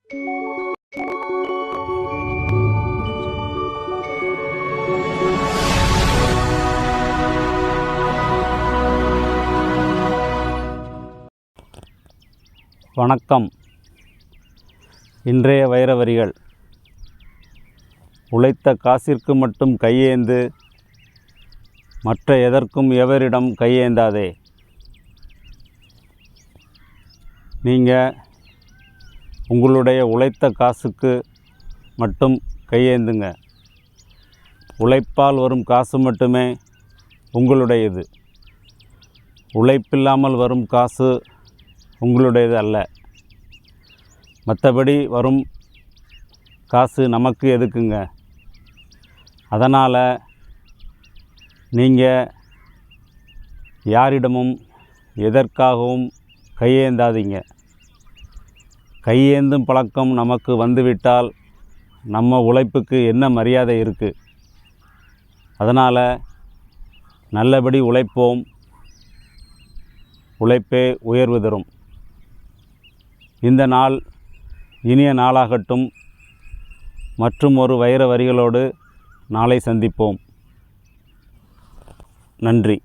வணக்கம். இன்றைய வைர வரிகள். உழைத்த காசிற்கு மட்டும் கையேந்து, மற்ற எதற்கும் எவரிடம் கையேந்தாதே. நீங்கள் உங்களுடைய உழைத்த காசுக்கு மட்டும் கையேந்துங்க. உழைப்பால் வரும் காசு மட்டுமே உங்களுடையது. உழைப்பில்லாமல் வரும் காசு உங்களுடையது அல்ல. மற்றபடி வரும் காசு நமக்கு எதுக்குங்க? அதனால் நீங்கள் யாரிடமும் எதற்காகவும் கையேந்தாதீங்க. கையேந்தும் பழக்கம் நமக்கு வந்துவிட்டால் நம்ம உழைப்புக்கு என்ன மரியாதை இருக்குது? அதனால் நல்லபடி உழைப்போம். உழைப்பே உயர்வு தரும். இந்த நாள் இனிய நாளாகட்டும். மற்றும் ஒரு வைர வரிகளோடு நாளை சந்திப்போம். நன்றி.